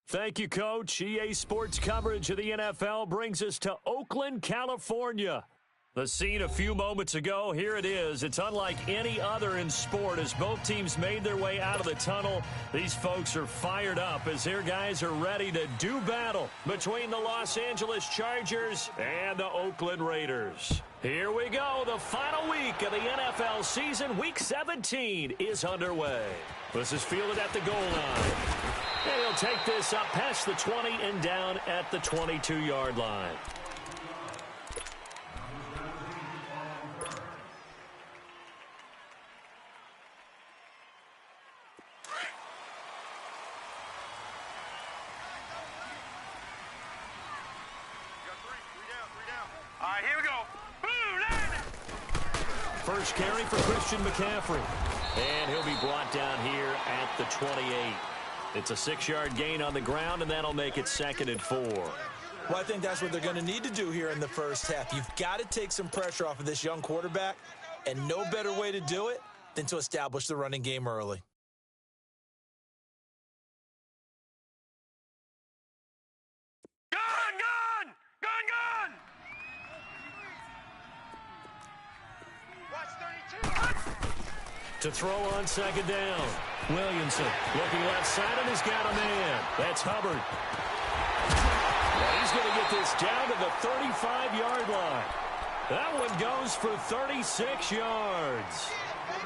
Thank you, Coach. EA Sports coverage of the NFL brings us to Oakland, California. The scene a few moments ago, here it is. It's unlike any other in sport as both teams made their way out of the tunnel. These folks are fired up as their guys are ready to do battle between the Los Angeles Chargers and the Oakland Raiders. Here we go. The final week of the NFL season, Week 17, is underway. This is fielded at the goal line. And he'll take this up past the 20 and down at the 22-yard line. All right, here we go. First carry for Christian McCaffrey. And he'll be brought down here at the 28. It's a 6-yard gain on the ground, and that'll make it 2nd and 4. Well, I think that's what they're going to need to do here in the first half. You've got to take some pressure off of this young quarterback, and no better way to do it than to establish the running game early. To throw on 2nd down. Williamson looking left side, and he's got a man. That's Hubbard. Well, he's going to get this down to the 35-yard line. That one goes for 36 yards.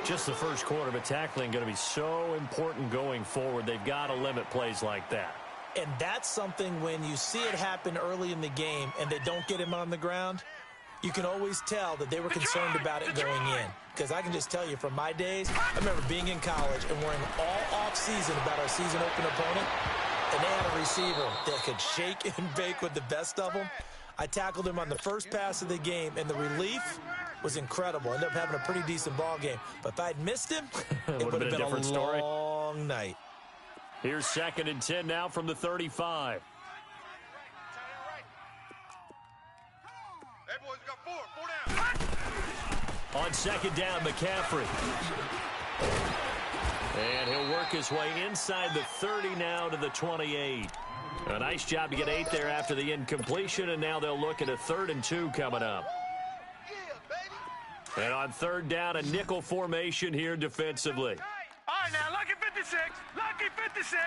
Just the first quarter, but tackling going to be so important going forward. They've got to limit plays like that. And that's something when you see it happen early in the game and they don't get him on the ground, you can always tell that they were concerned about it going in. Because I can just tell you from my days, I remember being in college and worrying all off-season about our season open opponent, and they had a receiver that could shake and bake with the best of them. I tackled him on the first pass of the game, and the relief was incredible. I ended up having a pretty decent ball game. But if I'd missed him, it would have been a long night. Here's 2nd and 10 now from the 35. Hey, boys, we got four down. On 2nd down, McCaffrey. And he'll work his way inside the 30 now to the 28. A nice job to get 8 there after the incompletion, and now they'll look at a 3rd and 2 coming up. And on 3rd down, a nickel formation here defensively. All right, now, lucky 56. Lucky 56.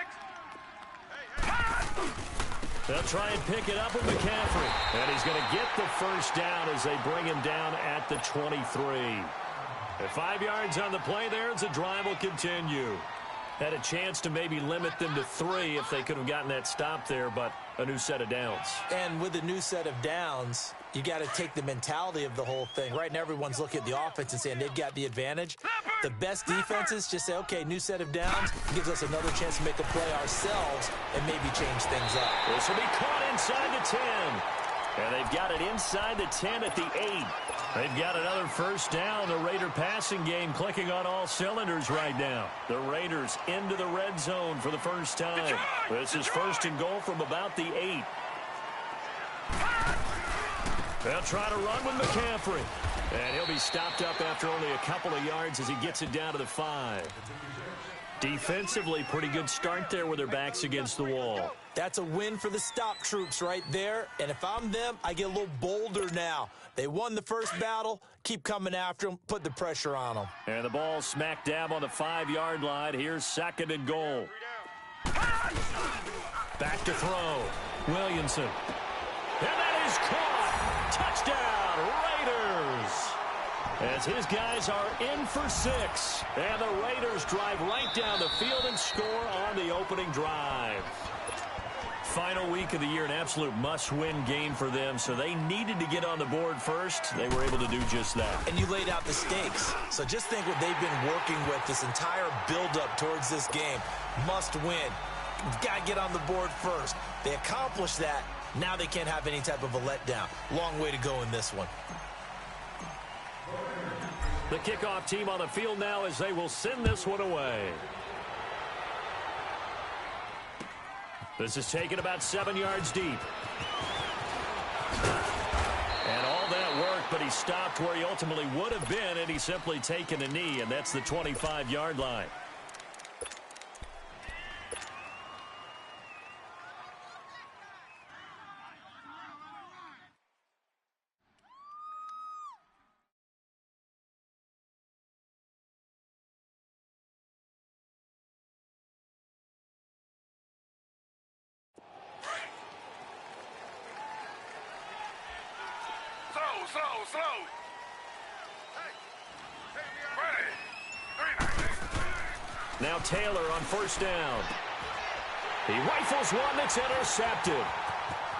They'll try and pick it up with McCaffrey. And he's going to get the first down as they bring him down at the 23. At 5 yards on the play there as the drive will continue. Had a chance to maybe limit them to 3 if they could have gotten that stop there, but a new set of downs. And with a new set of downs, you got to take the mentality of the whole thing. Right now, everyone's looking at the offense and saying they've got the advantage. The best defenses just say, okay, new set of downs gives us another chance to make a play ourselves and maybe change things up. This will be caught inside the 10. And they've got it inside the 10 at the 8. They've got another first down. The Raider passing game clicking on all cylinders right now. The Raiders into the red zone for the first time. This is 1st and goal from about the 8. They'll try to run with McCaffrey. And he'll be stopped up after only a couple of yards as he gets it down to the 5. Defensively, pretty good start there with their backs against the wall. That's a win for the stop troops right there. And if I'm them, I get a little bolder now. They won the first battle. Keep coming after them. Put the pressure on them. And the ball smack dab on the 5-yard line. Here's 2nd and goal. Back to throw. Williamson. And that is caught. Touchdown, Raiders. As his guys are in for 6. And the Raiders drive right down the field and score on the opening drive. Final week of the year, an absolute must-win game for them, so they needed to get on the board first. They were able to do just that. And you laid out the stakes. So just think what they've been working with this entire build-up towards this game. Must win. You've got to get on the board first. They accomplished that. Now they can't have any type of a letdown. Long way to go in this one. The kickoff team on the field now as they will send this one away. This is taken about 7 yards deep. And all that work, but he stopped where he ultimately would have been, and he's simply taken a knee, and that's the 25-yard line. slow. Ready. 3-9. Now Taylor on first down. He rifles one that's intercepted.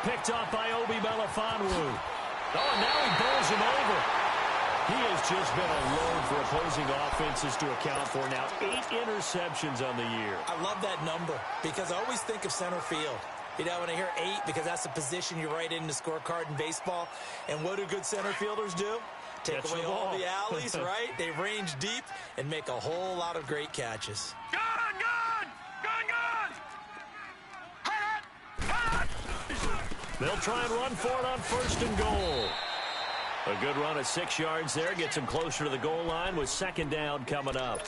Picked off by Obi Melifonwu. Oh, and now he bowls him over. He has just been a load for opposing offenses to account for. Now 8 interceptions on the year. I love that number because I always think of center field. You know, when I hear 8, because that's the position you write in the scorecard in baseball. And what do good center fielders do? Take away all the alleys, right? They range deep and make a whole lot of great catches. Gun! They'll try and run for it on first and goal. A good run of 6 yards there. Gets him closer to the goal line with second down coming up.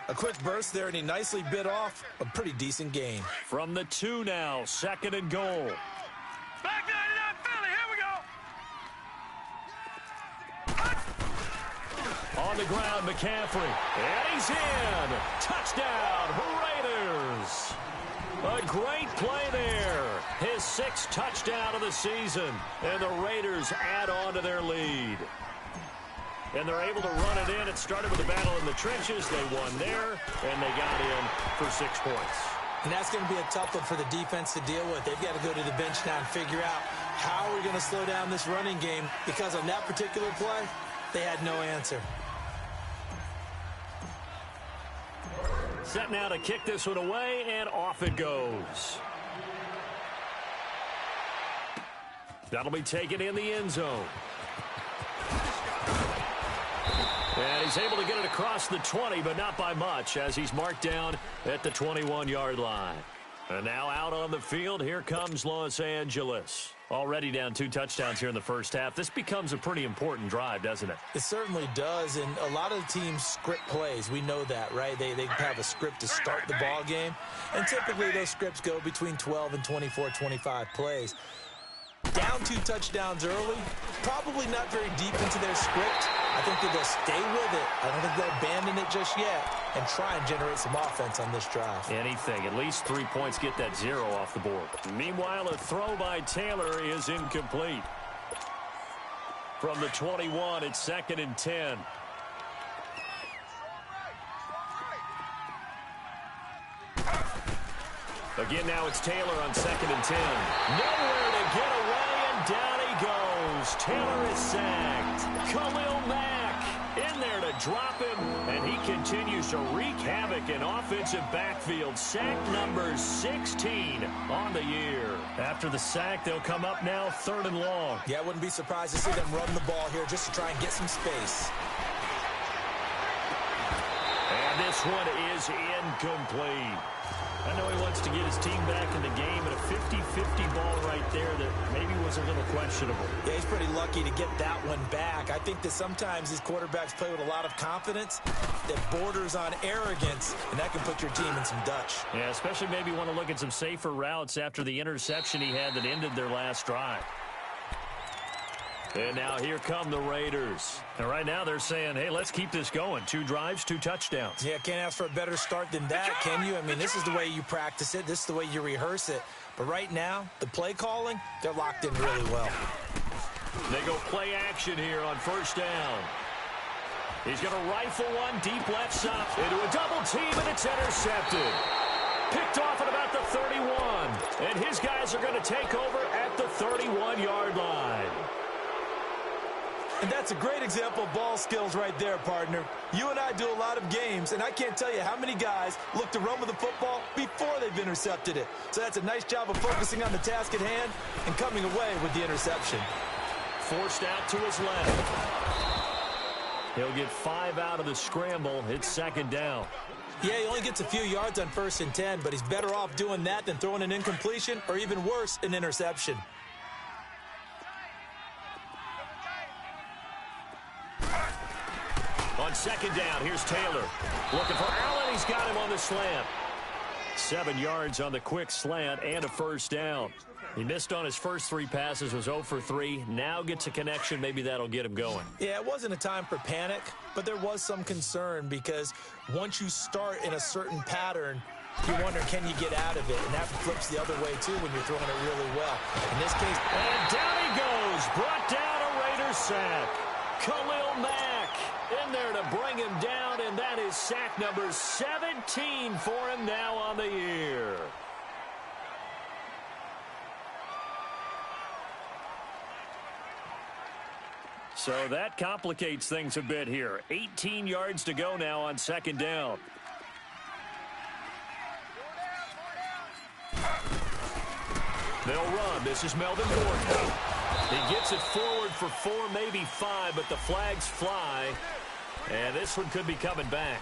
A quick burst there, and he nicely bit off a pretty decent gain. From the 2 now, second and goal. Back 99 Philly, here we go. On the ground, McCaffrey. And he's in. Touchdown, Raiders. A great play there. His 6th touchdown of the season. And the Raiders add on to their lead. And they're able to run it in. It started with a battle in the trenches. They won there, and they got in for 6 points. And that's going to be a tough one for the defense to deal with. They've got to go to the bench now and figure out how are we going to slow down this running game, because on that particular play, they had no answer. Set now to kick this one away, and off it goes. That'll be taken in the end zone. And he's able to get it across the 20, but not by much, as he's marked down at the 21-yard line. And now out on the field, here comes Los Angeles. Already down 2 touchdowns here in the first half. This becomes a pretty important drive, doesn't it? It certainly does, and a lot of the teams script plays. We know that, right? They have a script to start the ball game, and typically those scripts go between 12 and 24, 25 plays. Down 2 touchdowns early, probably not very deep into their script. I think that they'll stay with it. I don't think they'll abandon it just yet and try and generate some offense on this drive. Anything. At least 3 points, get that 0 off the board. Meanwhile, a throw by Taylor is incomplete. From the 21, it's 2nd and 10. Again, now it's Taylor on 2nd and 10. Nowhere to get away, and down he goes. Taylor is sacked. Khalil Mack in there to drop him, and he continues to wreak havoc in offensive backfield. Sack number 16 on the year. After the sack, they'll come up now 3rd and long. Yeah, I wouldn't be surprised to see them run the ball here just to try and get some space. And this one is incomplete. I know he wants to get his team back in the game, but a 50-50 ball right there that maybe was a little questionable. Yeah, he's pretty lucky to get that one back. I think that sometimes these quarterbacks play with a lot of confidence that borders on arrogance, and that can put your team in some Dutch. Yeah, especially maybe want to look at some safer routes after the interception he had that ended their last drive. And now here come the Raiders. And right now they're saying, hey, let's keep this going. 2 drives, 2 touchdowns. Yeah, can't ask for a better start than that, can you? I mean, this is the way you practice it. This is the way you rehearse it. But right now, the play calling, they're locked in really well. They go play action here on first down. He's going to rifle one deep left side into a double team, and it's intercepted. Picked off at about the 31. And his guys are going to take over at the 31-yard line. And that's a great example of ball skills right there, partner. You and I do a lot of games, and I can't tell you how many guys look to run with the football before they've intercepted it. So that's a nice job of focusing on the task at hand and coming away with the interception. Forced out to his left. He'll get 5 out of the scramble. It's 2nd down. Yeah, he only gets a few yards on 1st and 10, but he's better off doing that than throwing an incompletion or even worse, an interception. On 2nd down, here's Taylor. Looking for Allen. He's got him on the slant. 7 yards on the quick slant and a first down. He missed on his first 3 passes, was 0 for 3. Now gets a connection. Maybe that'll get him going. Yeah, it wasn't a time for panic, but there was some concern because once you start in a certain pattern, you wonder, can you get out of it? And that flips the other way, too, when you're throwing it really well. In this case, and down he goes. Brought down a Raiders sack. Khalil Mack in there to bring him down, and that is sack number 17 for him now on the year. So that complicates things a bit here. 18 yards to go now on second down. They'll run. This is Melvin Gordon. He gets it forward for 4, maybe 5, but the flags fly. And this one could be coming back.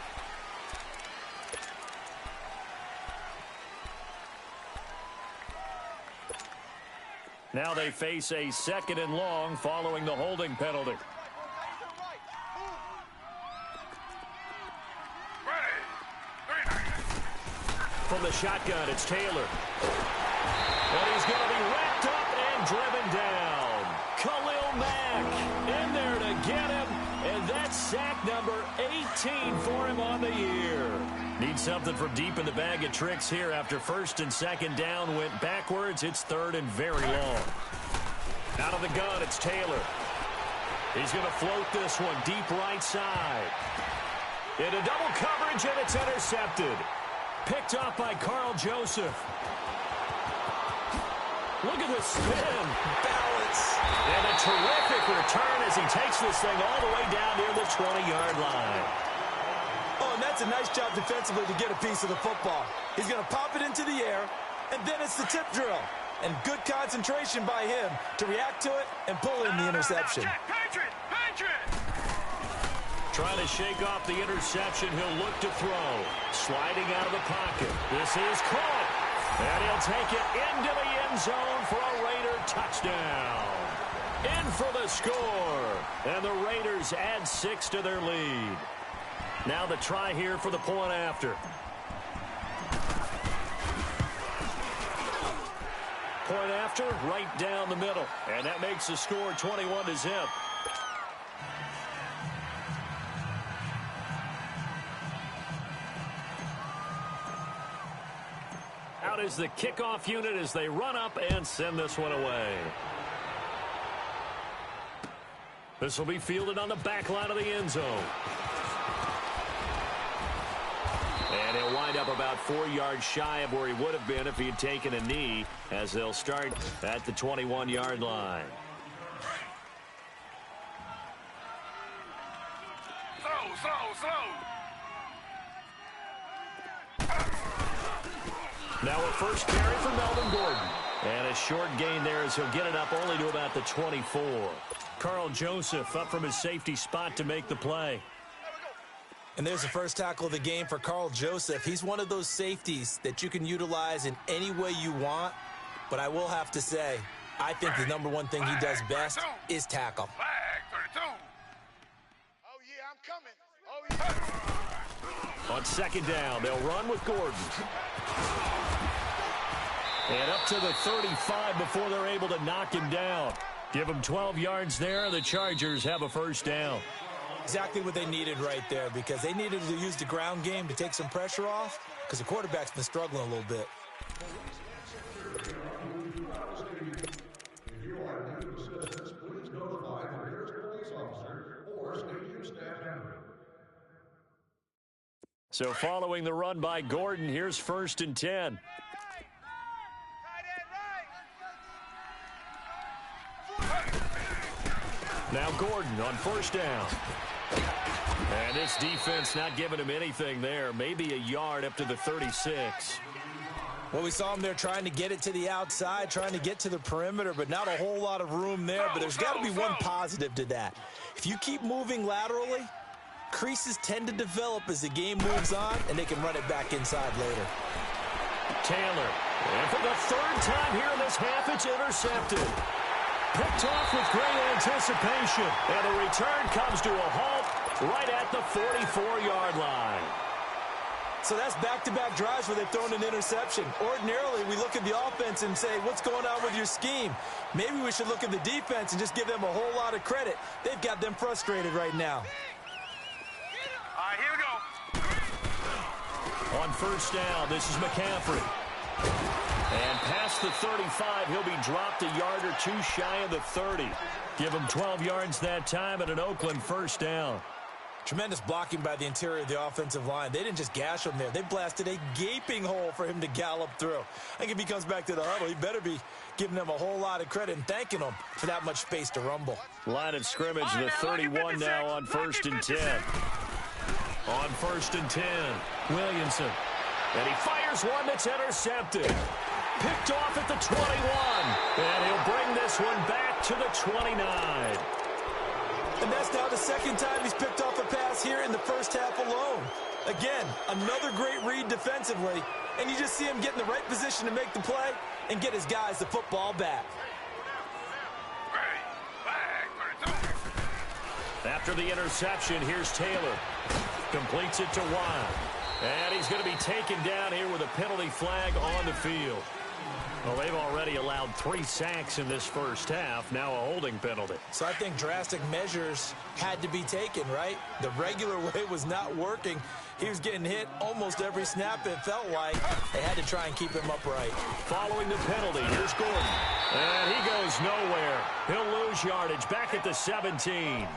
Now they face a 2nd and long following the holding penalty. From the shotgun, it's Taylor. And he's going to be wrapped up and driven down. Khalil Mack in there to get him. And that's sack number 18 for him on the year. Need something from deep in the bag of tricks here after 1st and 2nd down went backwards. It's 3rd and very long. Out of the gun, it's Taylor. He's going to float this one deep right side. Into double coverage, and it's intercepted. Picked off by Carl Joseph. Look at the spin. Balance. And a terrific return as he takes this thing all the way down near the 20-yard line. Oh, and that's a nice job defensively to get a piece of the football. He's going to pop it into the air, and then it's the tip drill. And good concentration by him to react to it and pull in the interception. Trying to shake off the interception. He'll look to throw. Sliding out of the pocket. This is caught. And he'll take it into the end zone for a Raider touchdown. In for the score. And the Raiders add 6 to their lead. Now the try here for the point after. Point after, right down the middle. And that makes the score 21-0. Out is the kickoff unit as they run up and send this one away. This will be fielded on the back line of the end zone. And he'll wind up about 4 yards shy of where he would have been if he had taken a knee, as they'll start at the 21-yard line. Slow. Now a first carry for Melvin Gordon. And a short gain there as he'll get it up only to about the 24. Carl Joseph up from his safety spot to make the play. And there's the first tackle of the game for Carl Joseph. He's one of those safeties that you can utilize in any way you want. But I will have to say, I think the number one thing he does best is tackle. On second down, they'll run with Gordon. And up to the 35 before they're able to knock him down. Give him 12 yards there. The Chargers have a first down. Exactly what they needed right there, because they needed to use the ground game to take some pressure off, because the quarterback's been struggling a little bit. So following the run by Gordon, here's 1st and 10. Now Gordon on first down. And this defense not giving him anything there. Maybe a yard up to the 36. Well, we saw him there trying to get it to the outside, trying to get to the perimeter, but not a whole lot of room there. But there's got to be one positive to that. If you keep moving laterally, creases tend to develop as the game moves on, and they can run it back inside later. Taylor. And for the 3rd time here in this half, it's intercepted. Picked off with great anticipation. And the return comes to a halt right at the 44-yard line. So that's back-to-back drives where they've thrown an interception. Ordinarily, we look at the offense and say, what's going on with your scheme? Maybe we should look at the defense and just give them a whole lot of credit. They've got them frustrated right now. All right, here we go. On first down, this is McCaffrey. And past the 35, he'll be dropped a yard or two shy of the 30. Give him 12 yards that time and an Oakland first down. Tremendous blocking by the interior of the offensive line. They didn't just gash him there. They blasted a gaping hole for him to gallop through. I think if he comes back to the huddle, he better be giving them a whole lot of credit and thanking them for that much space to rumble. Line of scrimmage, the 31 now on 1st and 10. On 1st and 10, Williamson. And he fires one that's intercepted. Picked off at the 21. And he'll bring this one back to the 29. And that's now the second time he's picked off a pass here in the first half alone. Again, another great read defensively. And you just see him get in the right position to make the play and get his guys the football back. After the interception, here's Taylor. Completes it to Wild. And he's going to be taken down here with a penalty flag on the field. Well, they've already allowed 3 sacks in this first half. Now a holding penalty. So I think drastic measures had to be taken, right? The regular way was not working. He was getting hit almost every snap, it felt like. They had to try and keep him upright. Following the penalty, here's Gordon. And he goes nowhere. He'll lose yardage back at the 17.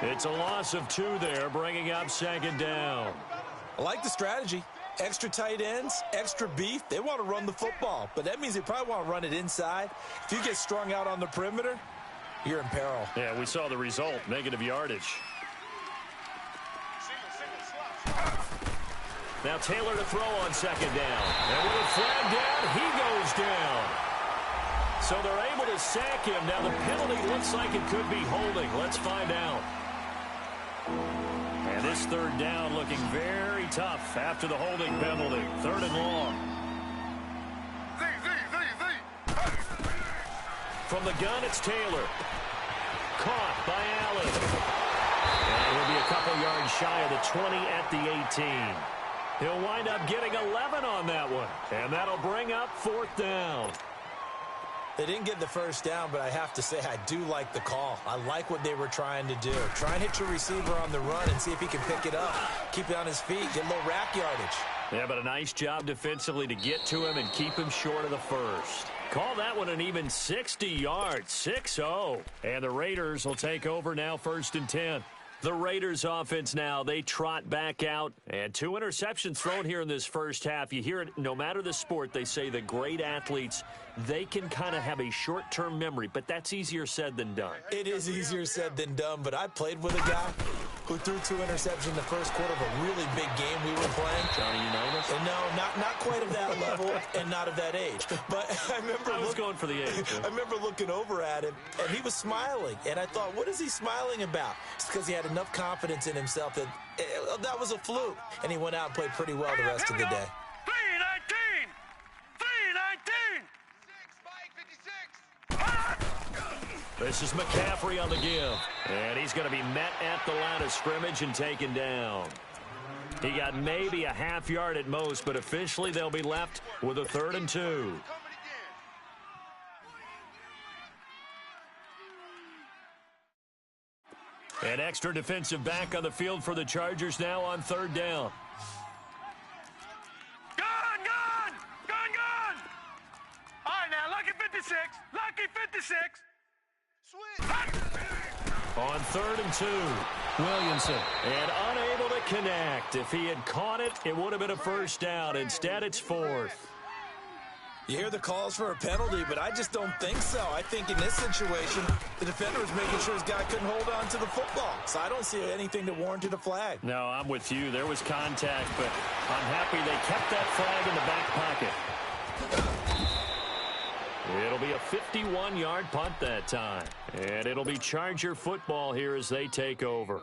It's a loss of 2 there, bringing up 2nd down. I like the strategy. Extra tight ends, extra beef. They want to run the football, but that means they probably want to run it inside. If you get strung out on the perimeter, you're in peril. Yeah, we saw the result, negative yardage. Now Taylor to throw on 2nd down. And with a flag down, he goes down. So they're able to sack him. Now the penalty looks like it could be holding. Let's find out. And this 3rd down looking very tough after the holding penalty. 3rd and long. From the gun, it's Taylor. Caught by Allen. And he'll be a couple yards shy of the 20 at the 18. He'll wind up getting 11 on that one. And that'll bring up 4th down. They didn't get the first down, but I have to say I do like the call. I like what they were trying to do. Try and hit your receiver on the run and see if he can pick it up. Keep it on his feet. Get a little rack yardage. Yeah, but a nice job defensively to get to him and keep him short of the first. Call that one an even 60 yards, 6-0. And the Raiders will take over now 1st and 10. The Raiders offense now, they trot back out. And 2 interceptions thrown here in this first half. You hear it, no matter the sport, they say the great athletes, they can kind of have a short-term memory, but that's easier said than done. It is easier said than done, but I played with a guy who threw 2 interceptions in the first quarter of a really big game we were playing. Johnny Unitas? And no, not quite of that level and not of that age. But I remember I was going for the age. I remember looking over at him, and he was smiling. And I thought, what is he smiling about? It's because he had enough confidence in himself that that was a fluke. And he went out and played pretty well the rest of the day. 319! 319! This is McCaffrey on the give. And he's going to be met at the line of scrimmage and taken down. He got maybe a half yard at most, but officially they'll be left with a 3rd and 2. An extra defensive back on the field for the Chargers now on 3rd down. Gone! All right, now, lucky 56. Lucky 56. On 3rd and 2, Williamson. And unable to connect. If he had caught it, it would have been a first down. Instead, it's 4th. You hear the calls for a penalty, but I just don't think so. I think in this situation, the defender was making sure his guy couldn't hold on to the football. So I don't see anything that warranted a flag. No, I'm with you. There was contact, but I'm happy they kept that flag in the back pocket. It'll be a 51-yard punt that time. And it'll be Charger football here as they take over.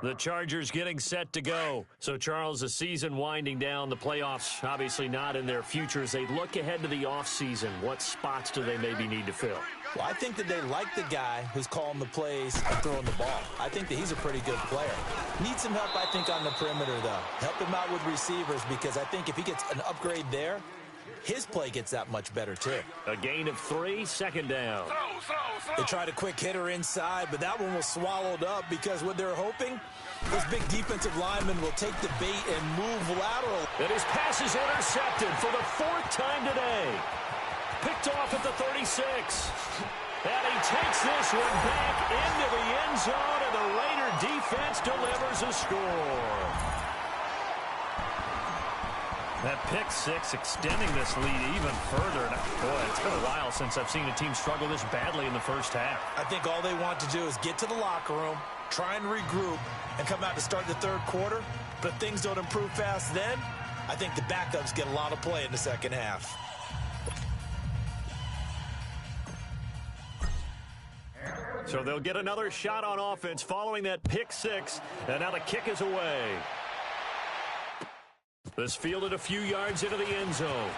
The Chargers getting set to go. So, Charles, the season winding down, the playoffs obviously not in their future. As they look ahead to the offseason, what spots do they maybe need to fill? Well, I think that they like the guy who's calling the plays and throwing the ball. I think that he's a pretty good player. Needs some help, I think, on the perimeter, though. Help him out with receivers because I think if he gets an upgrade there, his play gets that much better too. A gain of 3, second down. They tried a quick hitter inside, but that one was swallowed up because what they're hoping, this big defensive lineman will take the bait and move lateral. And his pass is intercepted for the 4th time today. Picked off at the 36. And he takes this one back into the end zone, and the Raider defense delivers a score. That pick 6 extending this lead even further. Boy, it's been a while since I've seen a team struggle this badly in the first half. I think all they want to do is get to the locker room, try and regroup, and come out to start the third quarter. But if things don't improve fast then, I think the backups get a lot of play in the second half. So they'll get another shot on offense following that pick 6, and now the kick is away. This fielded a few yards into the end zone.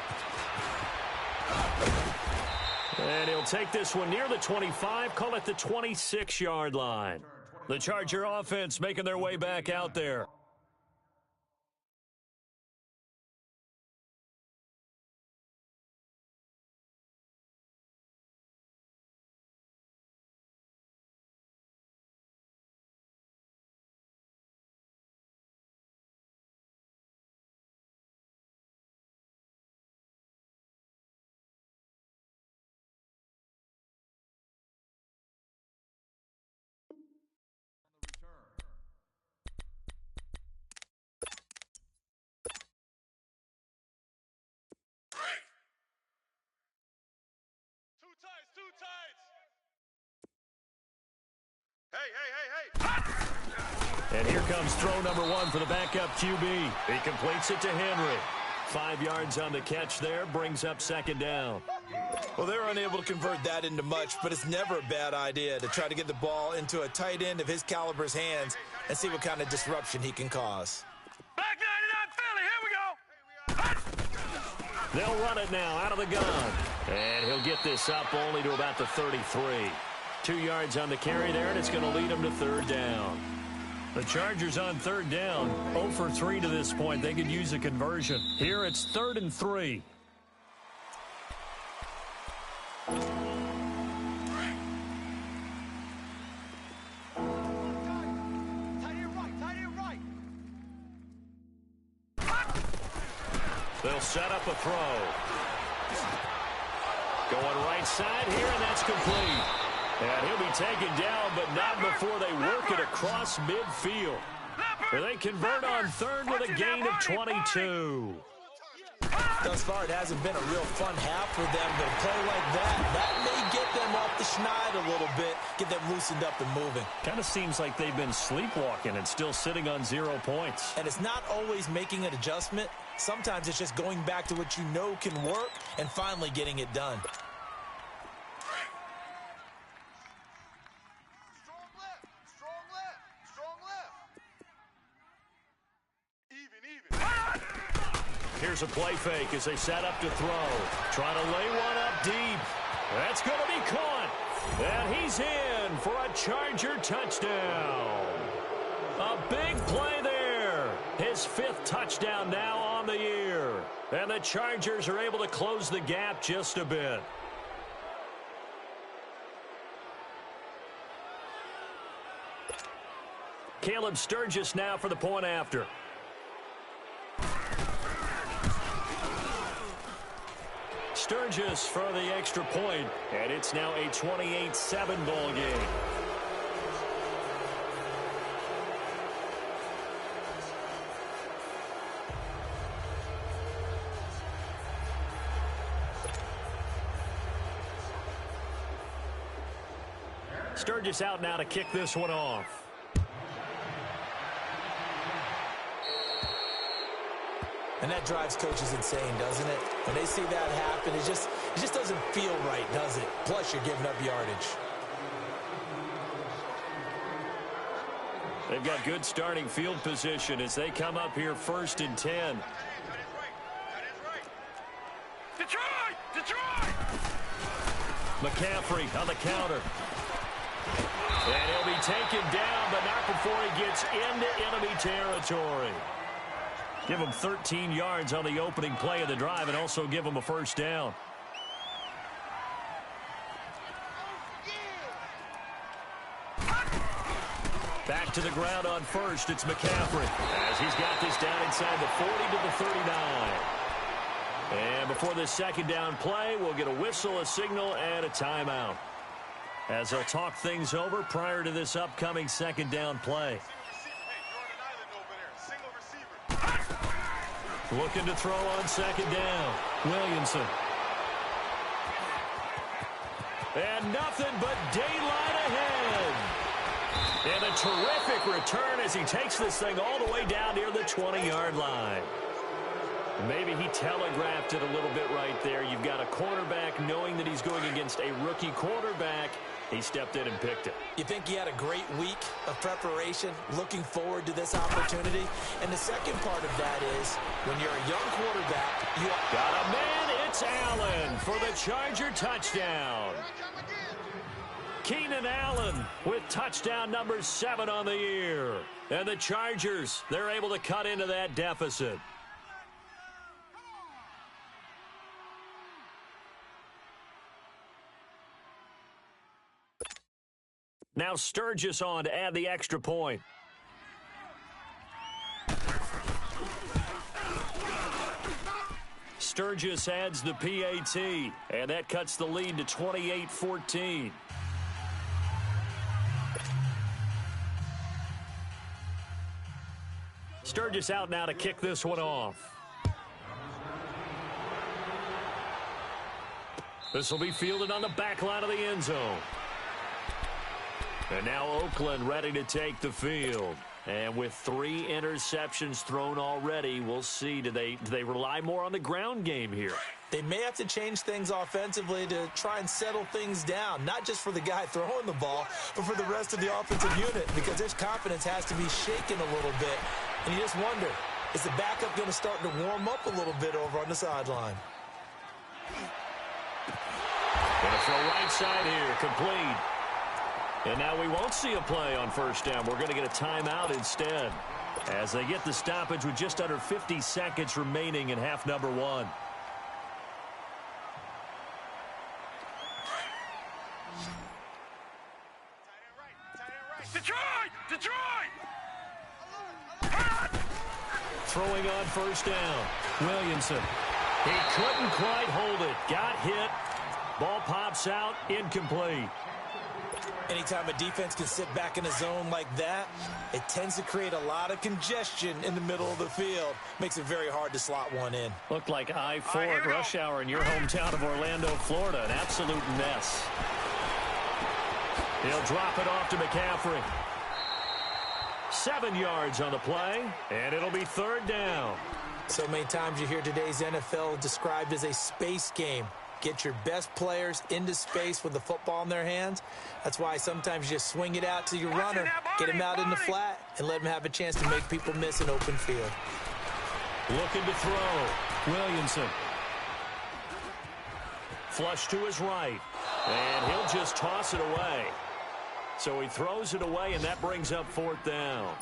And he'll take this one near the 25, call it the 26-yard line. The Charger offense making their way back out there. Too tight. Hey. And here comes throw number 1 for the backup QB. He completes it to Henry. 5 yards on the catch there, brings up second down. Well, they're unable to convert that into much, but it's never a bad idea to try to get the ball into a tight end of his caliber's hands and see what kind of disruption he can cause. Back 99 Philly, here we go. They'll run it now out of the gun. And he'll get this up only to about the 33. 2 yards on the carry there, and it's going to lead him to third down. The Chargers on third down, 0 for 3 to this point. They could use a conversion. Here it's 3rd and 3. They'll set up a throw. Going right side here, and that's complete. And he'll be taken down, but not before they work it across midfield. They convert on third with a gain of 22. Thus far, it hasn't been a real fun half for them, but a play like that may get them off the schneid a little bit, get them loosened up and moving. Kind of seems like they've been sleepwalking and still sitting on 0 points. And it's not always making an adjustment. Sometimes it's just going back to what you know can work and finally getting it done. Here's a play fake as they set up to throw. Trying to lay one up deep. That's going to be caught. And he's in for a Charger touchdown. A big play there. His 5th touchdown now on the year. And the Chargers are able to close the gap just a bit. Caleb Sturgis now for the point after. Sturgis for the extra point, and it's now a 28-7 ball game. Sturgis out now to kick this one off. And that drives coaches insane, doesn't it? When they see that happen, it just doesn't feel right, does it? Plus, you're giving up yardage. They've got good starting field position as they come up here 1st and 10. Detroit! McCaffrey on the counter. And he'll be taken down, but not before he gets into enemy territory. Give them 13 yards on the opening play of the drive and also give them a first down. Back to the ground on first. It's McCaffrey as he's got this down inside the 40 to the 39. And before this second down play, we'll get a whistle, a signal, and a timeout, as they'll talk things over prior to this upcoming second down play. Looking to throw on second down. Williamson. And nothing but daylight ahead. And a terrific return as he takes this thing all the way down near the 20-yard line. Maybe he telegraphed it a little bit right there. You've got a quarterback knowing that he's going against a rookie quarterback. He stepped in and picked it. You think he had a great week of preparation, looking forward to this opportunity? And the second part of that is, when you're a young quarterback, you got a man. It's Allen for the Charger touchdown. Keenan Allen with touchdown number 7 on the year. And the Chargers, they're able to cut into that deficit. Now Sturgis on to add the extra point. Sturgis adds the PAT, and that cuts the lead to 28-14. Sturgis out now to kick this one off. This will be fielded on the back line of the end zone. And now Oakland ready to take the field. And with 3 interceptions thrown already, we'll see. Do they rely more on the ground game here? They may have to change things offensively to try and settle things down, not just for the guy throwing the ball, but for the rest of the offensive unit, because his confidence has to be shaken a little bit. And you just wonder, is the backup going to start to warm up a little bit over on the sideline? Going to throw right side here, complete. And now we won't see a play on first down. We're going to get a timeout instead, as they get the stoppage with just under 50 seconds remaining in half number 1. Detroit! Throwing on first down. Williamson. He couldn't quite hold it. Got hit. Ball pops out. Incomplete. Anytime a defense can sit back in a zone like that, it tends to create a lot of congestion in the middle of the field. Makes it very hard to slot one in. Looked like I-4 at rush hour in your hometown of Orlando, Florida. An absolute mess. He'll drop it off to McCaffrey. 7 yards on the play, and it'll be third down. So many times you hear today's NFL described as a space game. Get your best players into space with the football in their hands. That's why sometimes you just swing it out to your runner, get him out in the flat, and let him have a chance to make people miss an open field. Looking to throw. Williamson. Flush to his right. And he'll just toss it away. So he throws it away, and that brings up fourth down.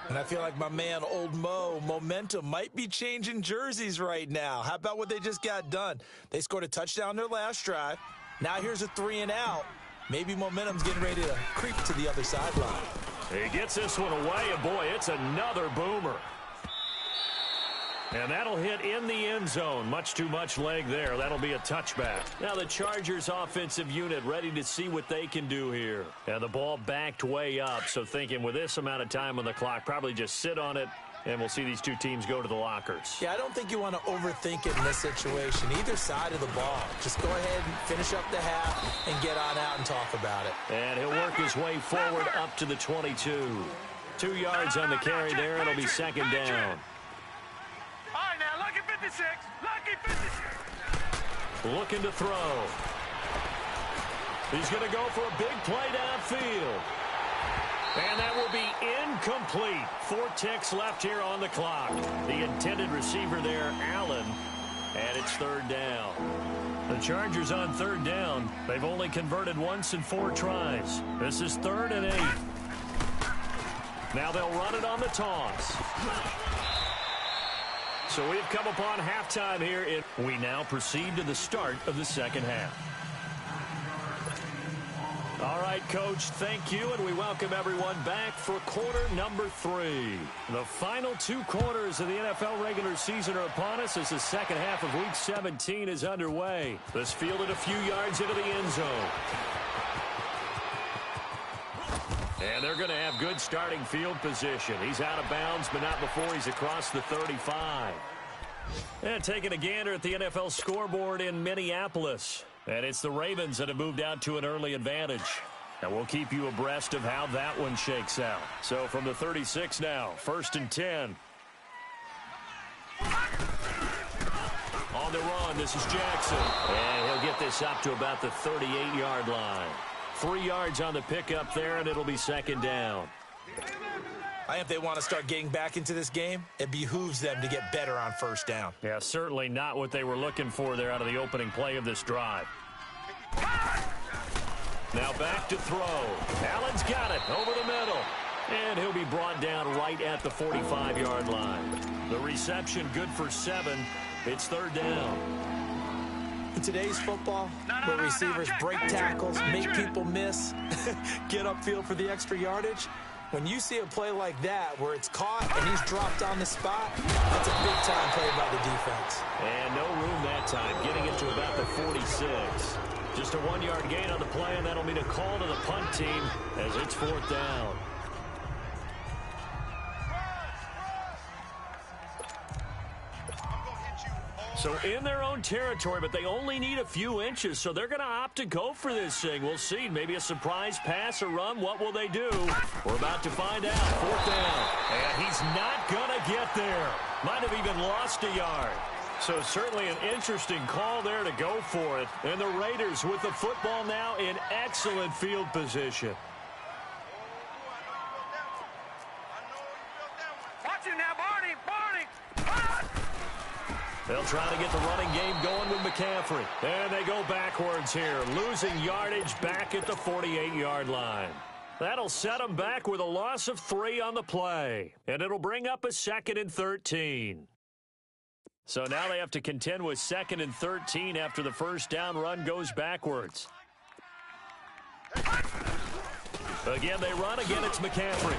And I feel like my man, Old Mo, momentum might be changing jerseys right now. How about what they just got done? They scored a touchdown their last drive. Now here's a 3 and out. Maybe momentum's getting ready to creep to the other sideline. He gets this one away, and boy, it's another boomer. And that'll hit in the end zone. Much too much leg there. That'll be a touchback. Now the Chargers offensive unit ready to see what they can do here. And the ball backed way up. So thinking with this amount of time on the clock, probably just sit on it, and we'll see these two teams go to the lockers. Yeah, I don't think you want to overthink it in this situation. Either side of the ball. Just go ahead and finish up the half and get on out and talk about it. And he'll work his way forward up to the 22. 2 yards on the carry there. It'll be second down. All right, now, lucky 56. Lucky 56. Looking to throw. He's going to go for a big play downfield. And that will be incomplete. 4 ticks left here on the clock. The intended receiver there, Allen. And it's third down. The Chargers on third down. They've only converted once in 4 tries. This is 3rd and 8. Now they'll run it on the toss. So we've come upon halftime here. We now proceed to the start of the second half. All right, Coach, thank you, and we welcome everyone back for quarter number 3. The final 2 quarters of the NFL regular season are upon us as the second half of Week 17 is underway. This fielded a few yards into the end zone. And they're going to have good starting field position. He's out of bounds, but not before he's across the 35. And taking a gander at the NFL scoreboard in Minneapolis. And it's the Ravens that have moved out to an early advantage. And we'll keep you abreast of how that one shakes out. So from the 36 now, 1st and 10. On the run, this is Jackson. And he'll get this up to about the 38-yard line. 3 yards on the pickup there, and it'll be 2nd down. I think if they want to start getting back into this game, it behooves them to get better on 1st down. Yeah, certainly not what they were looking for there out of the opening play of this drive. Now back to throw. Allen's got it over the middle. And he'll be brought down right at the 45-yard line. The reception good for 7. It's 3rd down. In today's football, where receivers break tackles, make people miss, get upfield for the extra yardage, when you see a play like that where it's caught and he's dropped on the spot, that's a big-time play by the defense. And no room that time, getting it to about the 46. Just a 1-yard gain on the play, and that'll mean a call to the punt team as it's 4th down. So in their own territory, but they only need a few inches, so they're going to opt to go for this thing. We'll see. Maybe a surprise pass or run. What will they do? We're about to find out. 4th down. And he's not going to get there. Might have even lost a yard. So certainly an interesting call there to go for it. And the Raiders with the football now in excellent field position. Watch him now, Barney. They'll try to get the running game going with McCaffrey. And they go backwards here, losing yardage back at the 48-yard line. That'll set them back with a loss of 3 on the play. And it'll bring up a 2nd and 13. So now they have to contend with 2nd and 13 after the 1st down run goes backwards. Again, they run. Again, it's McCaffrey.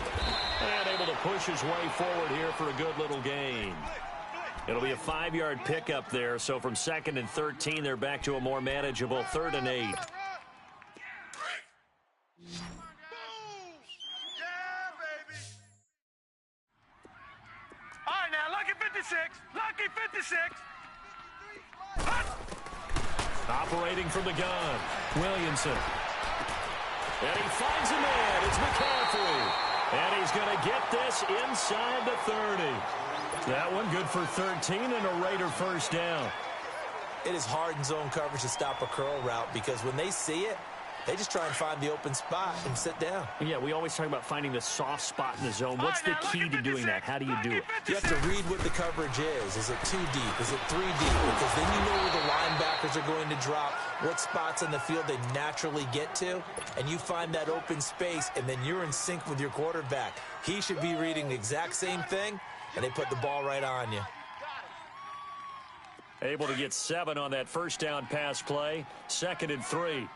And able to push his way forward here for a good little gain. It'll be a 5-yard pickup there, so from 2nd and 13, they're back to a more manageable 3rd and 8. Yeah, baby. All right, now, lucky 56. Lucky 56. Operating from the gun, Williamson. And he finds a man. It's McCaffrey. And he's going to get this inside the 30. That one good for 13 and a Raider 1st down. It is hard in zone coverage to stop a curl route because when they see it, they just try and find the open spot and sit down. Yeah, we always talk about finding the soft spot in the zone. What's the key to doing that? How do you do it? You have to read what the coverage is. Is it 2 deep? Is it 3 deep? Because then you know where the linebackers are going to drop, what spots on the field they naturally get to, and you find that open space, and then you're in sync with your quarterback. He should be reading the exact same thing, and they put the ball right on you. Able to get 7 on that 1st down pass play. 2nd and 3.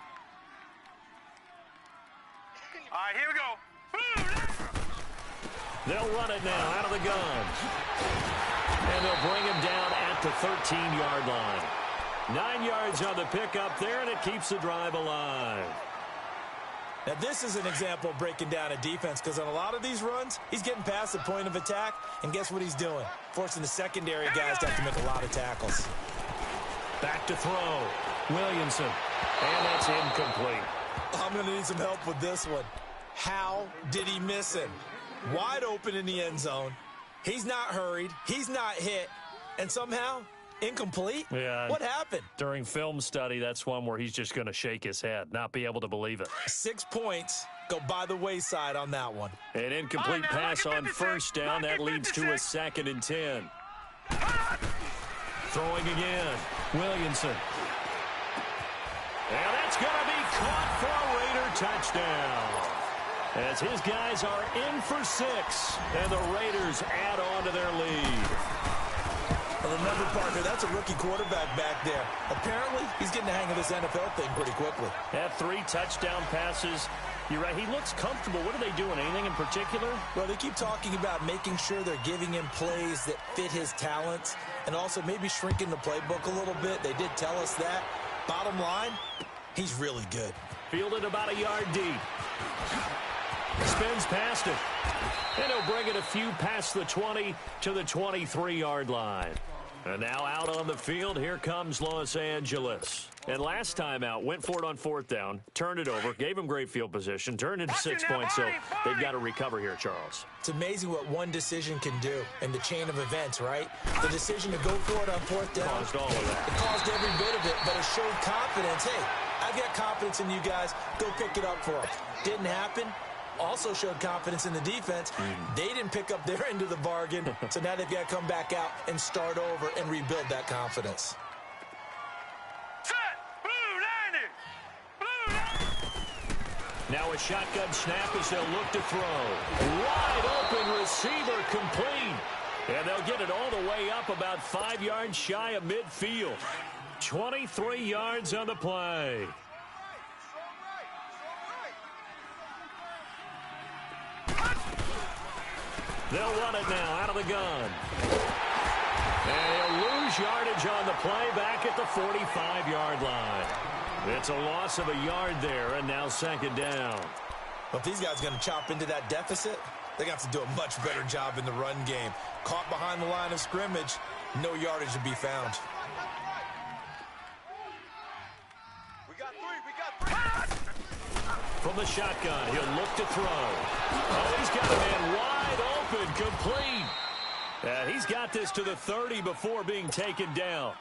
All right, here we go. They'll run it now out of the gun. And they'll bring him down at the 13-yard line. 9 yards on the pickup there, and it keeps the drive alive. Now, this is an example of breaking down a defense because on a lot of these runs, he's getting past the point of attack, and guess what he's doing? Forcing the secondary guys to have to make a lot of tackles. Back to throw. Williamson. And that's incomplete. I'm going to need some help with this one. How did he miss him? Wide open in the end zone. He's not hurried. He's not hit. And somehow, incomplete? Yeah. What happened? During film study, that's one where he's just going to shake his head, not be able to believe it. 6 points go by the wayside on that one. An incomplete pass on 1st down. That leads to a 2nd and 10. Throwing again. Williamson. And that's going to be caught for a Raider touchdown. As his guys are in for 6, and the Raiders add on to their lead. And remember, partner, that's a rookie quarterback back there. Apparently, he's getting the hang of this NFL thing pretty quickly. Had 3 touchdown passes. You're right, he looks comfortable. What are they doing? Anything in particular? Well, they keep talking about making sure they're giving him plays that fit his talents and also maybe shrinking the playbook a little bit. They did tell us that. Bottom line, he's really good. Fielded about a yard deep. Spins past it. And he'll bring it a few past the 20 to the 23-yard line. And now out on the field, here comes Los Angeles. And last time out, went for it on 4th down, turned it over, gave him great field position, turned into 6 points, so they've got to recover here, Charles. It's amazing what one decision can do in the chain of events, right? The decision to go for it on 4th down. Caused all of that. It caused every bit of it, but it showed confidence. Hey, I've got confidence in you guys. Go pick it up for us. Didn't happen. Also showed confidence in the defense. They didn't pick up their end of the bargain, so now they've got to come back out and start over and rebuild that confidence. Set. Blue 90. Blue 90. Now a shotgun snap as they'll look to throw. Wide open receiver complete. And they'll get it all the way up about 5 yards shy of midfield. 23 yards on the play. They'll run it now out of the gun. And he'll lose yardage on the play back at the 45-yard line. It's a loss of a yard there, and now 2nd down. Well, if these guys are going to chop into that deficit, they're going to have to do a much better job in the run game. Caught behind the line of scrimmage, no yardage to be found. We got 3. We got 3. From the shotgun, he'll look to throw. Oh, he's got a man wide open, complete. And he's got this to the 30 before being taken down.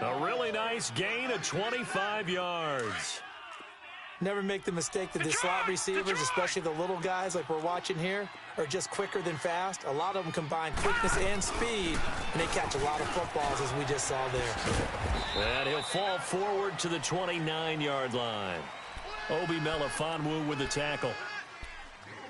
A really nice gain of 25 yards. Never make the mistake that the slot receivers, especially the little guys like we're watching here, are just quicker than fast. A lot of them combine quickness and speed, and they catch a lot of footballs, as we just saw there. And he'll fall forward to the 29-yard line. Obi Melifonwu with the tackle.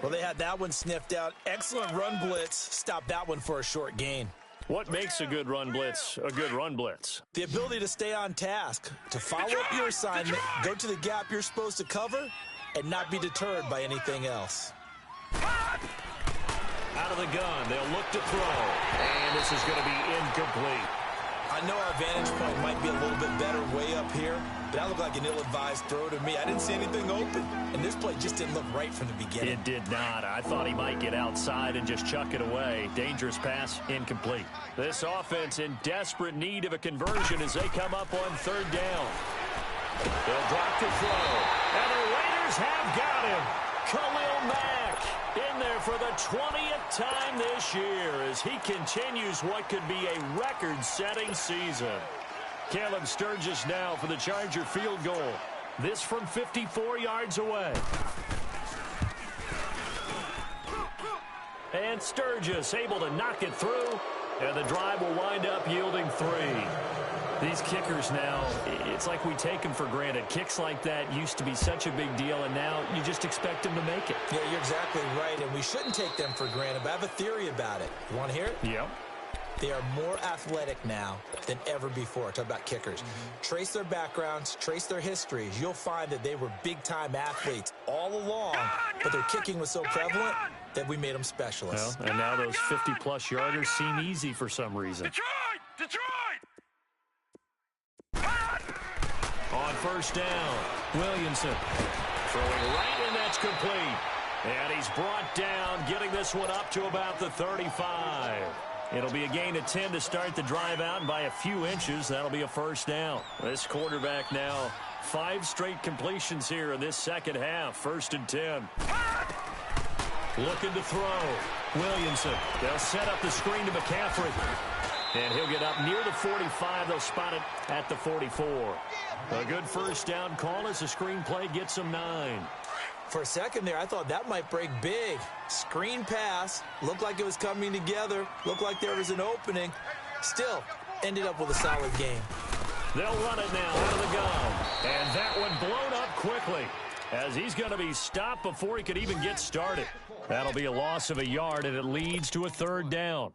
Well, they had that one sniffed out. Excellent run blitz. Stopped that one for a short gain. What makes a good run blitz a good run blitz? The ability to stay on task, to follow up your assignment, go to the gap you're supposed to cover, and not be deterred by anything else. Out of the gun, they'll look to throw. And this is going to be incomplete. I know our vantage point might be a little bit better way up here, but that looked like an ill-advised throw to me. I didn't see anything open, and this play just didn't look right from the beginning. It did not. I thought he might get outside and just chuck it away. Dangerous pass, incomplete. This offense in desperate need of a conversion as they come up on 3rd down. They'll drop to throw, and the Raiders have got him. Khalil Mack in there for the 20th time this year as he continues what could be a record-setting season. Caleb Sturgis now for the Charger field goal. This from 54 yards away. And Sturgis able to knock it through, and the drive will wind up yielding 3. These kickers now, it's like we take them for granted. Kicks like that used to be such a big deal, and now you just expect them to make it. Yeah, you're exactly right, and we shouldn't take them for granted, but I have a theory about it. You want to hear it? Yep. They are more athletic now than ever before. Talk about kickers. Trace their backgrounds, trace their histories. You'll find that they were big-time athletes all along, but their kicking was so prevalent that we made them specialists. Well, and now those 50-plus yarders seem easy for some reason. Detroit! Detroit! On 1st down, Williamson throwing right, and that's complete. And he's brought down, getting this one up to about the 35. It'll be a gain of 10 to start the drive out, and by a few inches, that'll be a 1st down. This quarterback now, 5 straight completions here in this 2nd half. 1st and 10. Looking to throw. Williamson. They'll set up the screen to McCaffrey. And he'll get up near the 45. They'll spot it at the 44. A good 1st down call as the screen play gets him 9. For a second there, I thought that might break big. Screen pass. Looked like it was coming together. Looked like there was an opening. Still, ended up with a solid game. They'll run it now out of the gun. And that one blown up quickly as he's going to be stopped before he could even get started. That'll be a loss of a yard, and it leads to a 3rd down.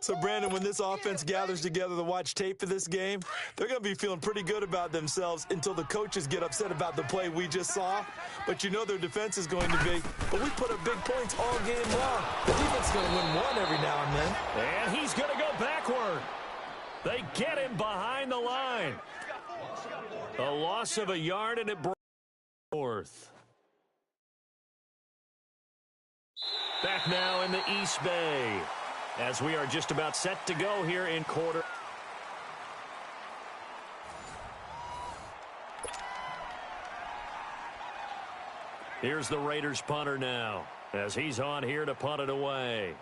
So, Brandon, when this offense gathers together to watch tape for this game, they're going to be feeling pretty good about themselves until the coaches get upset about the play we just saw. But you know their defense is going to be. But we put up big points all game long. The defense is going to win one every now and then. And he's going to go backward. They get him behind the line. A loss of a yard, and it broke fourth. Back now in the East Bay, as we are just about set to go here in quarter. Here's the Raiders punter now, as he's on here to punt it away.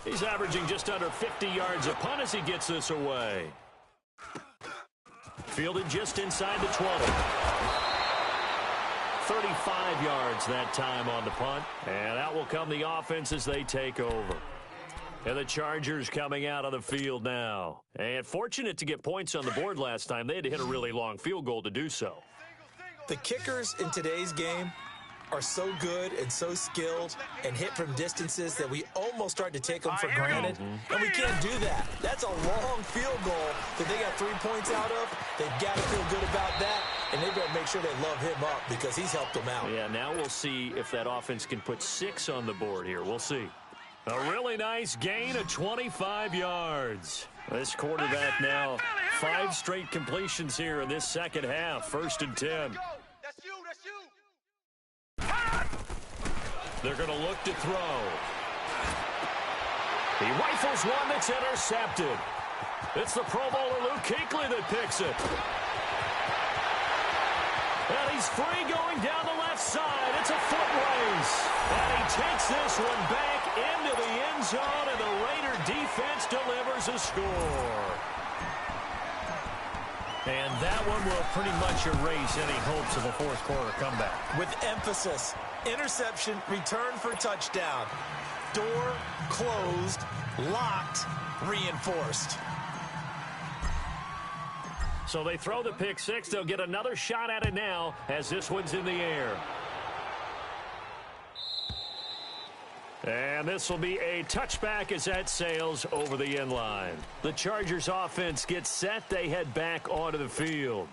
He's averaging just under 50 yards a punt as he gets this away. Fielded just inside the 20. 35 yards that time on the punt. And out will come the offense as they take over. And the Chargers coming out of the field now. And fortunate to get points on the board last time. They had to hit a really long field goal to do so. The kickers in today's game are so good and so skilled and hit from distances that we almost start to take them for granted. And we can't do that. That's a long field goal that they got 3 points out of. They've got to feel good about that, and they better make sure they love him up because he's helped them out. Yeah, now we'll see if that offense can put 6 on the board here. We'll see. A really nice gain of 25 yards. This quarterback now 5 straight completions here in this second half. 1st and 10. They're going to look to throw. He rifles one that's intercepted. It's the Pro Bowler Luke Kuechly that picks it. And he's free going down the left side. It's a foot race. And he takes this one back into the end zone, and the Raider defense delivers a score. And that one will pretty much erase any hopes of a fourth quarter comeback. With emphasis. Interception, return for touchdown. Door closed, locked, reinforced. So they throw the pick 6. They'll get another shot at it now as this one's in the air. And this will be a touchback as that sails over the end line. The Chargers offense gets set. They head back onto the field.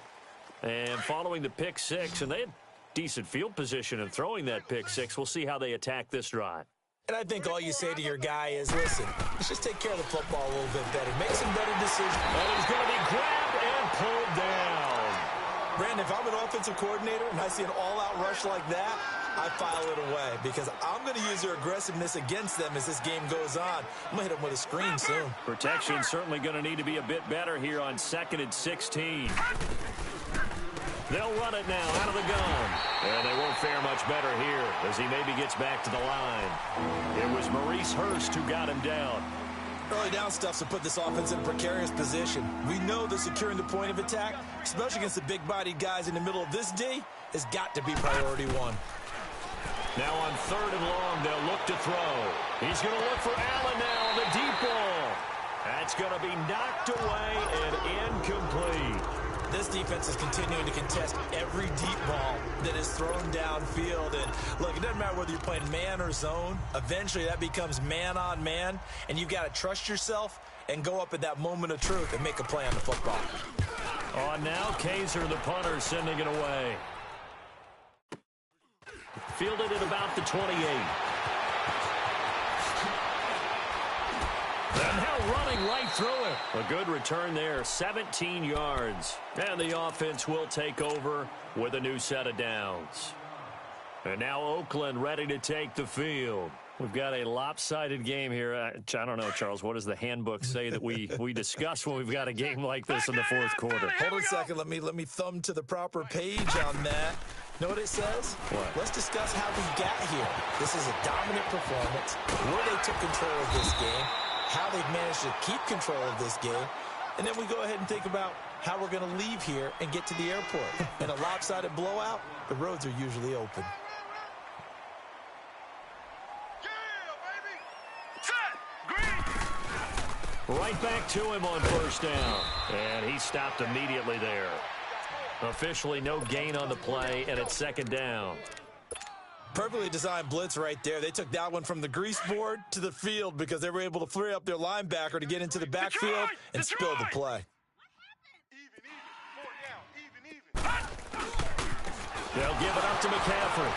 And following the pick 6, and they had decent field position in throwing that pick 6. We'll see how they attack this drive. And I think all you say to your guy is, listen, let's just take care of the football a little bit better. Make some better decisions. And he's going to be grabbed and pulled down. Brandon, if I'm an offensive coordinator and I see an all-out rush like that, I file it away because I'm going to use their aggressiveness against them as this game goes on. I'm going to hit them with a screen soon. Protection certainly going to need to be a bit better here on 2nd and 16. They'll run it now out of the gun. And they won't fare much better here as he maybe gets back to the line. It was Maurice Hurst who got him down. Early down stuff to put this offense in a precarious position. We know that securing the point of attack, especially against the big-bodied guys in the middle of this D, has got to be priority 1. Now on 3rd and long, they'll look to throw. He's going to look for Allen now, the deep ball. That's going to be knocked away and incomplete. This defense is continuing to contest every deep ball that is thrown downfield. And look, it doesn't matter whether you're playing man or zone. Eventually, that becomes man on man, and you've got to trust yourself and go up at that moment of truth and make a play on the football. On now, Kaiser, the punter, sending it away. Fielded at about the 28. And now running right through it. A good return there, 17 yards. And the offense will take over with a new set of downs. And now Oakland ready to take the field. We've got a lopsided game here. I don't know, Charles, what does the handbook say that we discuss when we've got a game like this in the fourth quarter? Hold on a second. Let me thumb to the proper page on that. Know what it says? What? Let's discuss how we got here. This is a dominant performance, where they took control of this game, how they've managed to keep control of this game, and then we go ahead and think about how we're going to leave here and get to the airport. In a lopsided blowout, the roads are usually open. Right back to him on 1st down. And he stopped immediately there. Officially no gain on the play, and it's 2nd down. Perfectly designed blitz right there. They took that one from the grease board to the field because they were able to free up their linebacker to get into the backfield and spill the play. They'll give it up to McCaffrey.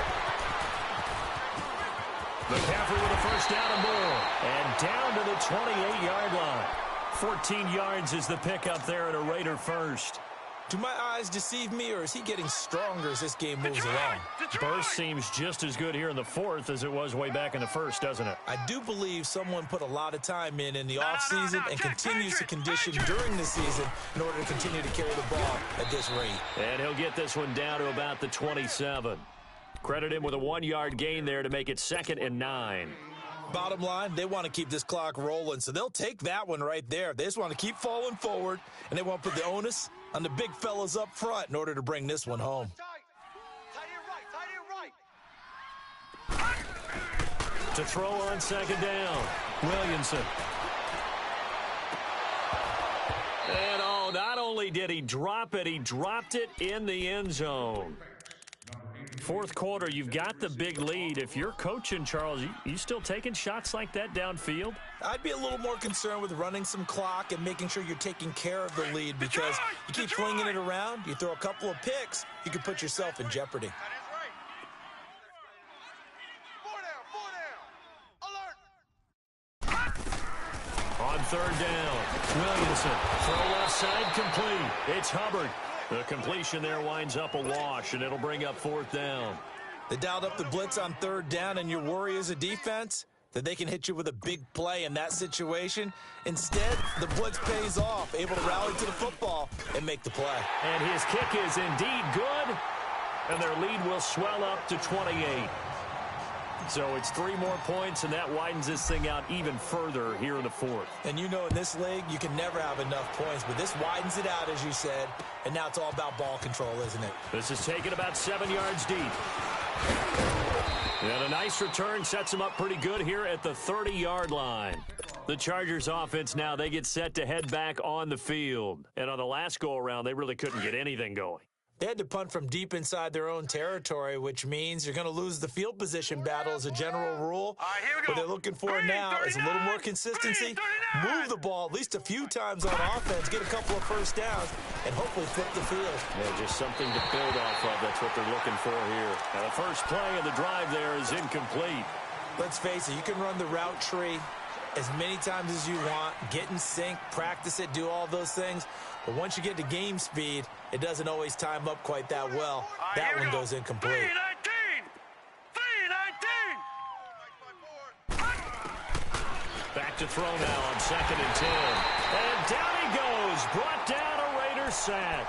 McCaffrey with a first down and more. And down to the 28-yard line. 14 yards is the pickup there at a Raider first. Do my eyes deceive me, or is he getting stronger as this game moves along? Burst seems just as good here in the fourth as it was way back in the first, doesn't it? I do believe someone put a lot of time in the offseason and continues to condition during the season in order to continue to carry the ball at this rate. And he'll get this one down to about the 27. Credit him with a 1-yard gain there to make it 2nd and 9. Bottom line, they want to keep this clock rolling, so they'll take that one right there. They just want to keep falling forward, and they want to put the onus on the big fellas up front in order to bring this one home. To throw on 2nd down, Williamson. And not only did he drop it, he dropped it in the end zone. Fourth quarter, you've got the big lead. If you're coaching, Charles, you still taking shots like that downfield? I'd be a little more concerned with running some clock and making sure you're taking care of the lead, because you keep flinging it around, you throw a couple of picks, you can put yourself in jeopardy. On 3rd down, Williamson. Throw left side complete. It's Hubbard. The completion there winds up a wash, and it'll bring up 4th down. They dialed up the blitz on 3rd down, and your worry as a defense that they can hit you with a big play in that situation. Instead, the blitz pays off, able to rally to the football and make the play. And his kick is indeed good, and their lead will swell up to 28. So it's 3 more points, and that widens this thing out even further here in the fourth. And you know, in this league, you can never have enough points, but this widens it out, as you said, and now it's all about ball control, isn't it? This is taken about 7 yards deep. And a nice return sets them up pretty good here at the 30-yard line. The Chargers offense now, they get set to head back on the field. And on the last go-around, they really couldn't get anything going. They had to punt from deep inside their own territory, which means you're going to lose the field position battle as a general rule. What they're looking for now is a little more consistency, move the ball at least a few times on offense, get a couple of first downs, and hopefully flip the field. Yeah, just something to build off of. That's what they're looking for here. Now, the first play of the drive there is incomplete. Let's face it, you can run the route tree as many times as you want, get in sync, practice it, do all those things. But once you get to game speed, it doesn't always time up quite that well. That one goes incomplete. 3-19. Back to throw now on 2nd and 10. And down he goes. Brought down a Raider sack.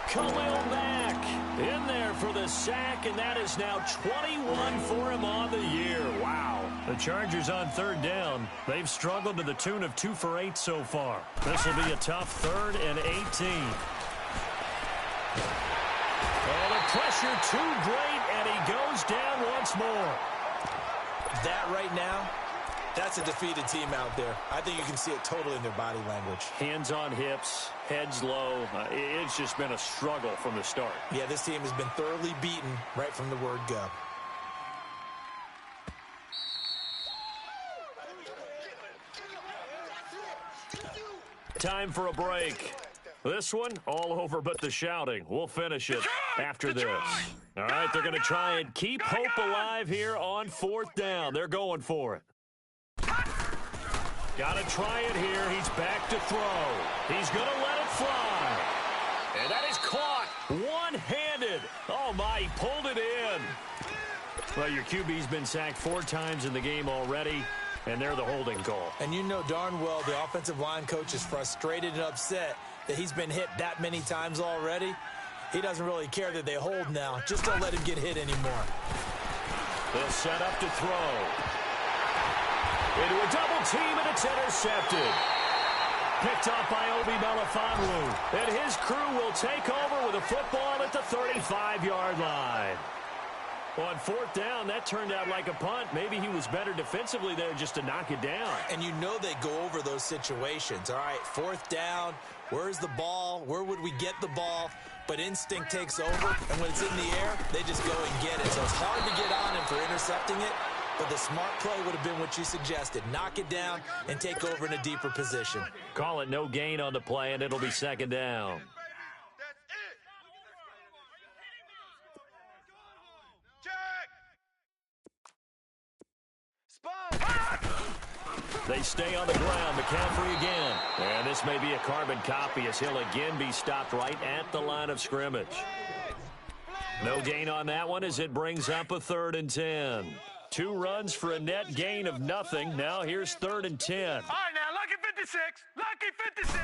Khalil Mack in there for the sack, and that is now 21 for him on the year. Wow. The Chargers on 3rd down. They've struggled to the tune of 2 for 8 so far. This will be a tough 3rd and 18. And the pressure too great, and he goes down once more. That right now, that's a defeated team out there. I think you can see it totally in their body language. Hands on hips, heads low. It's just been a struggle from the start. Yeah, this team has been thoroughly beaten right from the word go. Time for a break. This one, all over but the shouting. We'll finish it after this. All right, they're going to try and keep hope alive here on 4th down. They're going for it. Got to try it here. He's back to throw. He's going to let it fly. And that is caught one-handed. Oh, my, he pulled it in. Well, your QB's been sacked 4 times in the game already, and they're the holding call. And you know darn well the offensive line coach is frustrated and upset that he's been hit that many times already. He doesn't really care that they hold now. Just don't let him get hit anymore. They'll set up to throw. Into a double team, and it's intercepted. Picked off by Obi Melifonwu. And his crew will take over with a football at the 35-yard line. On 4th down, that turned out like a punt. Maybe he was better defensively there just to knock it down. And you know they go over those situations. All right, 4th down, Where's the ball? Where would we get the ball? But instinct takes over, and when it's in the air, they just go and get it. So it's hard to get on him for intercepting it, but the smart play would have been what you suggested. Knock it down and take over in a deeper position. Call it no gain on the play, and it'll be second down. They stay on the ground. McCaffrey again. And this may be a carbon copy as he'll again be stopped right at the line of scrimmage. No gain on that one as it brings up a 3rd and 10. 2 runs for a net gain of nothing. Now here's 3rd and 10. All right, now, lucky 56. Lucky 56.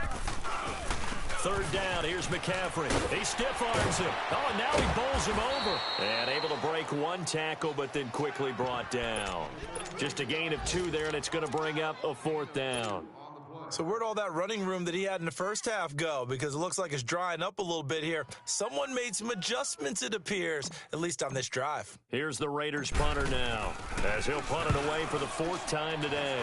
3rd down, here's McCaffrey. He stiff arms him. Oh, and now he bowls him over. And able to break 1 tackle, but then quickly brought down. Just a gain of 2 there, and it's going to bring up a 4th down. So where'd all that running room that he had in the first half go? Because it looks like it's drying up a little bit here. Someone made some adjustments, it appears, at least on this drive. Here's the Raiders punter now, as he'll punt it away for the 4th time today.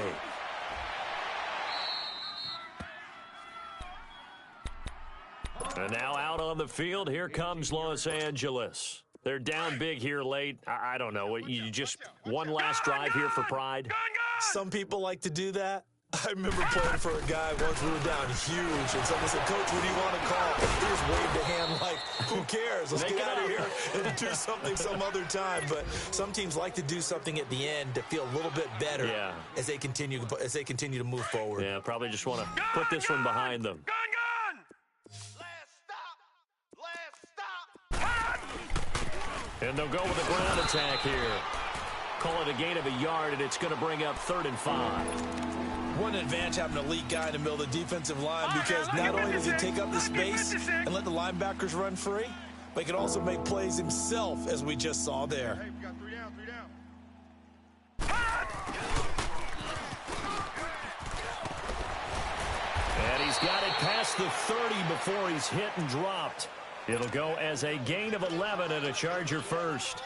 And now out on the field, here comes Los Angeles. They're down big here late. I don't know. You just one last drive here for pride? Some people like to do that. I remember playing for a guy once we were down huge, and someone said, Coach, what do you want to call? He just waved a hand like, who cares? Let's get out of here and do something some other time. But some teams like to do something at the end to feel a little bit better as they continue to move forward. Yeah, probably just want to put this one behind them. And they'll go with a ground attack here. Call it a gain of a yard, and it's going to bring up 3rd and 5. One advantage having an elite guy in the middle of the defensive line, because not only does he take up the space and let the linebackers run free, but he can also make plays himself, as we just saw there. Hey, we got 3 down. And he's got it past the 30 before he's hit and dropped. It'll go as a gain of 11 and a Charger first.